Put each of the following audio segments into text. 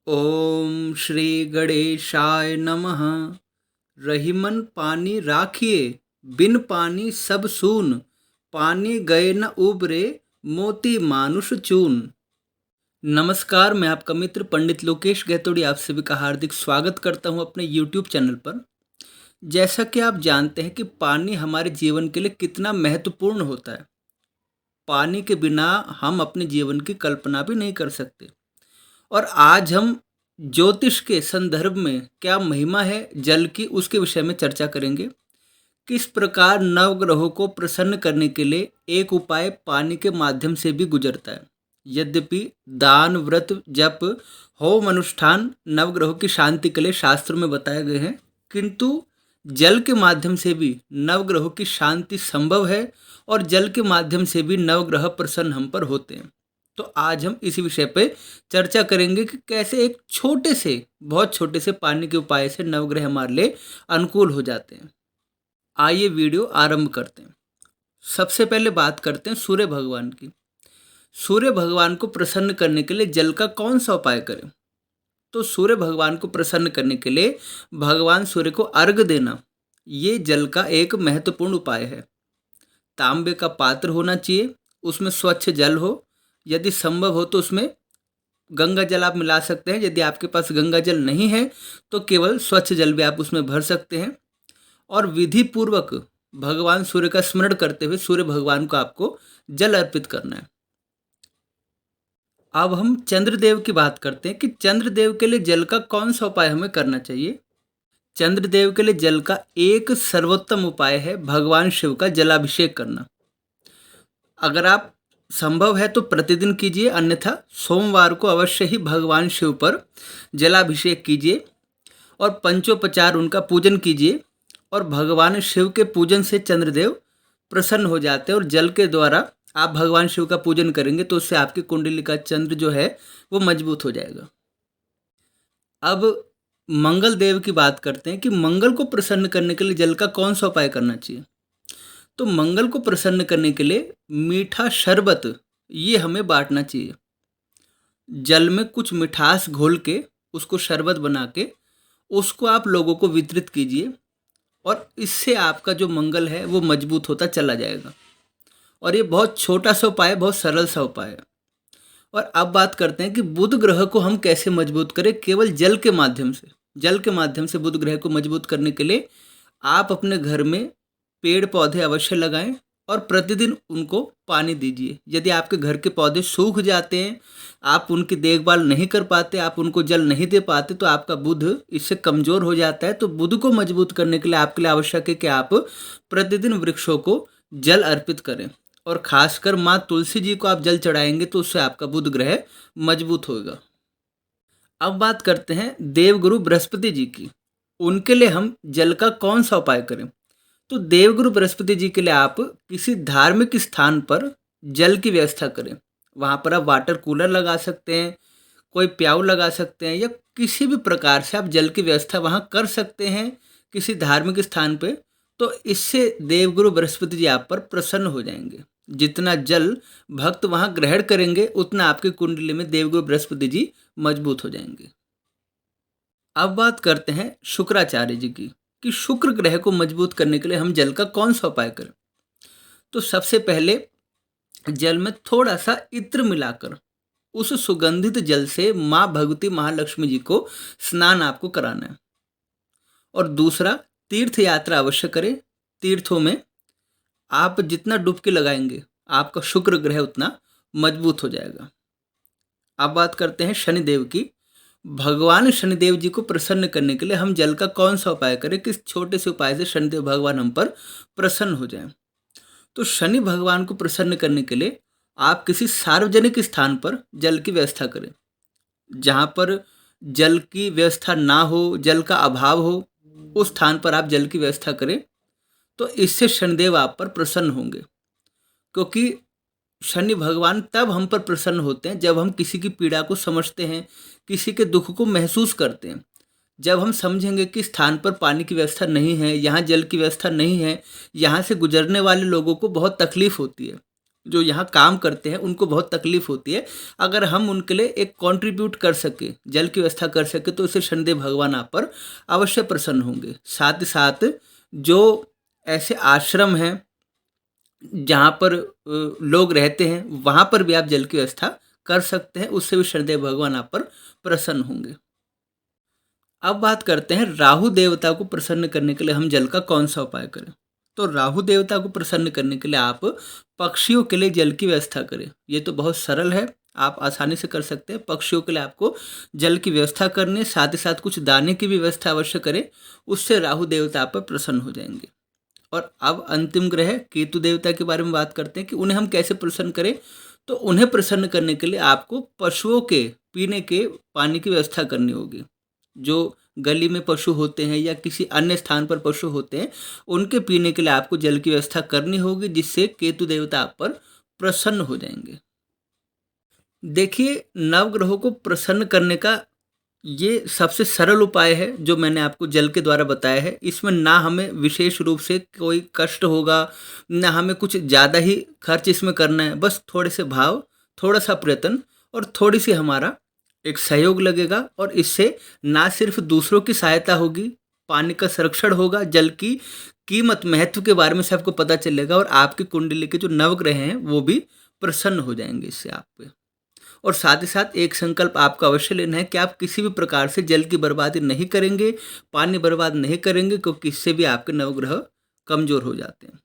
ओम श्री गणेशाय नमः। रहीमन पानी राखिए, बिन पानी सब सून। पानी गए न उबरे, मोती मानुष चून। नमस्कार, मैं आपका मित्र पंडित लोकेश गहतोड़ी आप सभी का हार्दिक स्वागत करता हूं अपने YouTube चैनल पर। जैसा कि आप जानते हैं कि पानी हमारे जीवन के लिए कितना महत्वपूर्ण होता है। पानी के बिना हम अपने जीवन की कल्पना भी नहीं कर सकते। और आज हम ज्योतिष के संदर्भ में क्या महिमा है जल की, उसके विषय में चर्चा करेंगे। किस प्रकार नवग्रहों को प्रसन्न करने के लिए एक उपाय पानी के माध्यम से भी गुजरता है। यद्यपि दान, व्रत, जप, होम अनुष्ठान नवग्रहों की शांति के लिए शास्त्रों में बताए गए हैं, किंतु जल के माध्यम से भी नवग्रहों की शांति संभव है और जल के माध्यम से भी नवग्रह प्रसन्न हम पर होते हैं। तो आज हम इसी विषय पे चर्चा करेंगे कि कैसे एक छोटे से, बहुत छोटे से पानी के उपाय से नवग्रह हमारे लिए अनुकूल हो जाते हैं। आइए वीडियो आरंभ करते हैं। सबसे पहले बात करते हैं सूर्य भगवान की। सूर्य भगवान को प्रसन्न करने के लिए जल का कौन सा उपाय करें? तो सूर्य भगवान को प्रसन्न करने के लिए भगवान सूर्य को अर्घ देना, ये जल का एक महत्वपूर्ण उपाय है। तांबे का पात्र होना चाहिए, उसमें स्वच्छ जल हो, यदि संभव हो तो उसमें गंगा जल आप मिला सकते हैं। यदि आपके पास गंगा जल नहीं है तो केवल स्वच्छ जल भी आप उसमें भर सकते हैं। और विधि पूर्वक भगवान सूर्य का स्मरण करते हुए सूर्य भगवान को आपको जल अर्पित करना है। अब हम चंद्रदेव की बात करते हैं कि चंद्रदेव के लिए जल का कौन सा उपाय हमें करना चाहिए। चंद्रदेव के लिए जल का एक सर्वोत्तम उपाय है भगवान शिव का जलाभिषेक करना। अगर आप संभव है तो प्रतिदिन कीजिए, अन्यथा सोमवार को अवश्य ही भगवान शिव पर जलाभिषेक कीजिए और पंचोपचार उनका पूजन कीजिए। और भगवान शिव के पूजन से चंद्रदेव प्रसन्न हो जाते हैं और जल के द्वारा आप भगवान शिव का पूजन करेंगे तो उससे आपकी कुंडली का चंद्र जो है वो मजबूत हो जाएगा। अब मंगल देव की बात करते हैं कि मंगल को प्रसन्न करने के लिए जल का कौन सा उपाय करना चाहिए। तो मंगल को प्रसन्न करने के लिए मीठा शरबत ये हमें बांटना चाहिए। जल में कुछ मिठास घोल के उसको शरबत बना के उसको आप लोगों को वितरित कीजिए और इससे आपका जो मंगल है वो मजबूत होता चला जाएगा। और ये बहुत छोटा सा उपाय है, बहुत सरल सा उपाय है। और अब बात करते हैं कि बुध ग्रह को हम कैसे मजबूत करें। केवल जल के माध्यम से, जल के माध्यम से बुध ग्रह को मजबूत करने के लिए आप अपने घर में पेड़ पौधे अवश्य लगाएं और प्रतिदिन उनको पानी दीजिए। यदि आपके घर के पौधे सूख जाते हैं, आप उनकी देखभाल नहीं कर पाते, आप उनको जल नहीं दे पाते, तो आपका बुध इससे कमज़ोर हो जाता है। तो बुध को मजबूत करने के लिए आपके लिए आवश्यक है कि आप प्रतिदिन वृक्षों को जल अर्पित करें और खासकर माँ तुलसी जी को आप जल चढ़ाएंगे तो उससे आपका बुध ग्रह मजबूत होगा। अब बात करते हैं देवगुरु बृहस्पति जी की। उनके लिए हम जल का कौन सा उपाय करें। तो देवगुरु बृहस्पति जी के लिए आप किसी धार्मिक स्थान पर जल की व्यवस्था करें। वहाँ पर आप वाटर कूलर लगा सकते हैं, कोई प्याऊ लगा सकते हैं, या किसी भी प्रकार से आप जल की व्यवस्था वहाँ कर सकते हैं किसी धार्मिक स्थान पे। तो इससे देवगुरु बृहस्पति जी आप पर प्रसन्न हो जाएंगे। जितना जल भक्त वहाँ ग्रहण करेंगे उतना आपकी कुंडली में देवगुरु बृहस्पति जी मजबूत हो जाएंगे। अब बात करते हैं शुक्राचार्य जी की कि शुक्र ग्रह को मजबूत करने के लिए हम जल का कौन सा उपाय करें। तो सबसे पहले जल में थोड़ा सा इत्र मिलाकर उस सुगंधित जल से माँ भगवती महालक्ष्मी जी को स्नान आपको कराना है। और दूसरा, तीर्थ यात्रा अवश्य करें। तीर्थों में आप जितना डुबकी लगाएंगे आपका शुक्र ग्रह उतना मजबूत हो जाएगा। अब बात करते हैं शनिदेव की। भगवान शनिदेव जी को प्रसन्न करने के लिए हम जल का कौन सा उपाय करें, किस छोटे से उपाय से शनिदेव भगवान हम पर प्रसन्न हो जाएं। तो शनि भगवान को प्रसन्न करने के लिए आप किसी सार्वजनिक स्थान पर जल की व्यवस्था करें। जहाँ पर जल की व्यवस्था ना हो, जल का अभाव हो, उस स्थान पर आप जल की व्यवस्था करें। तो इससे शनिदेव आप पर प्रसन्न होंगे, क्योंकि शनि भगवान तब हम पर प्रसन्न होते हैं जब हम किसी की पीड़ा को समझते हैं, किसी के दुख को महसूस करते हैं। जब हम समझेंगे कि स्थान पर पानी की व्यवस्था नहीं है, यहाँ जल की व्यवस्था नहीं है, यहाँ से गुजरने वाले लोगों को बहुत तकलीफ होती है, जो यहाँ काम करते हैं उनको बहुत तकलीफ होती है। अगर हम उनके लिए एक कंट्रीब्यूट कर सके, जल की व्यवस्था कर सके, तो इससे शनिदेव भगवान आप पर अवश्य प्रसन्न होंगे। साथ ही साथ जो ऐसे आश्रम हैं जहाँ पर लोग रहते हैं, वहाँ पर भी आप जल की व्यवस्था कर सकते हैं, उससे भी शनिदेव भगवान आप पर प्रसन्न होंगे। अब बात करते हैं राहु देवता को प्रसन्न करने के लिए हम जल का कौन सा उपाय करें। तो राहु देवता को प्रसन्न करने के लिए आप पक्षियों के लिए जल की व्यवस्था करें। ये तो बहुत सरल है, आप आसानी से कर सकते हैं। पक्षियों के लिए आपको जल की व्यवस्था करनी है, साथ ही साथ कुछ दाने की भी व्यवस्था अवश्य करें, उससे राहु देवता आप पर प्रसन्न हो जाएंगे। और अब अंतिम ग्रह केतु देवता के बारे में बात करते हैं कि उन्हें हम कैसे प्रसन्न करें। तो उन्हें प्रसन्न करने के लिए आपको पशुओं के पीने के पानी की व्यवस्था करनी होगी। जो गली में पशु होते हैं या किसी अन्य स्थान पर पशु होते हैं, उनके पीने के लिए आपको जल की व्यवस्था करनी होगी, जिससे केतु देवता आप पर प्रसन्न हो जाएंगे। देखिए, नवग्रहों को प्रसन्न करने का ये सबसे सरल उपाय है जो मैंने आपको जल के द्वारा बताया है। इसमें ना हमें विशेष रूप से कोई कष्ट होगा, ना हमें कुछ ज़्यादा ही खर्च इसमें करना है। बस थोड़े से भाव, थोड़ा सा प्रयत्न और थोड़ी सी हमारा एक सहयोग लगेगा, और इससे ना सिर्फ दूसरों की सहायता होगी, पानी का संरक्षण होगा, जल की कीमत, महत्व के बारे में सबको पता चलेगा, और आपकी कुंडली के जो नवग्रह हैं वो भी प्रसन्न हो जाएंगे इससे आप पे। और साथ ही साथ एक संकल्प आपको अवश्य लेना है कि आप किसी भी प्रकार से जल की बर्बादी नहीं करेंगे, पानी बर्बाद नहीं करेंगे, क्योंकि इससे भी आपके नवग्रह कमज़ोर हो जाते हैं।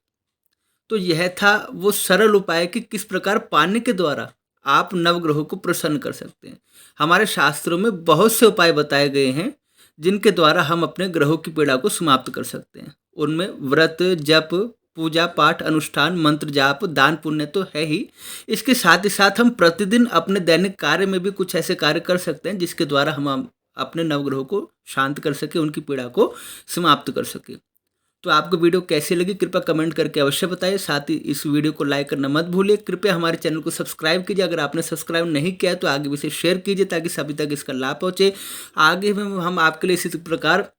तो यह था वो सरल उपाय कि किस प्रकार पानी के द्वारा आप नवग्रहों को प्रसन्न कर सकते हैं। हमारे शास्त्रों में बहुत से उपाय बताए गए हैं जिनके द्वारा हम अपने ग्रहों की पीड़ा को समाप्त कर सकते हैं। उनमें व्रत, जप, पूजा पाठ, अनुष्ठान, मंत्र जाप, दान पुण्य तो है ही। इसके साथ ही साथ हम प्रतिदिन अपने दैनिक कार्य में भी कुछ ऐसे कार्य कर सकते हैं जिसके द्वारा हम अपने नवग्रहों को शांत कर सके, उनकी पीड़ा को समाप्त कर सके। तो आपको वीडियो कैसी लगी कृपया कमेंट करके अवश्य बताइए। साथ ही इस वीडियो को लाइक करना मत भूलिए। कृपया हमारे चैनल को सब्सक्राइब कीजिए, अगर आपने सब्सक्राइब नहीं किया है तो आगे भी इसे शेयर कीजिए ताकि सभी तक इसका लाभ पहुँचे। आगे में हम आपके लिए इसी प्रकार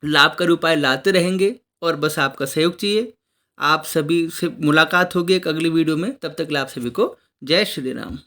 लाभकारी उपाय लाते रहेंगे, और बस आपका सहयोग चाहिए। आप सभी से मुलाकात होगी एक अगली वीडियो में, तब तक के लिए आप सभी को जय श्री राम।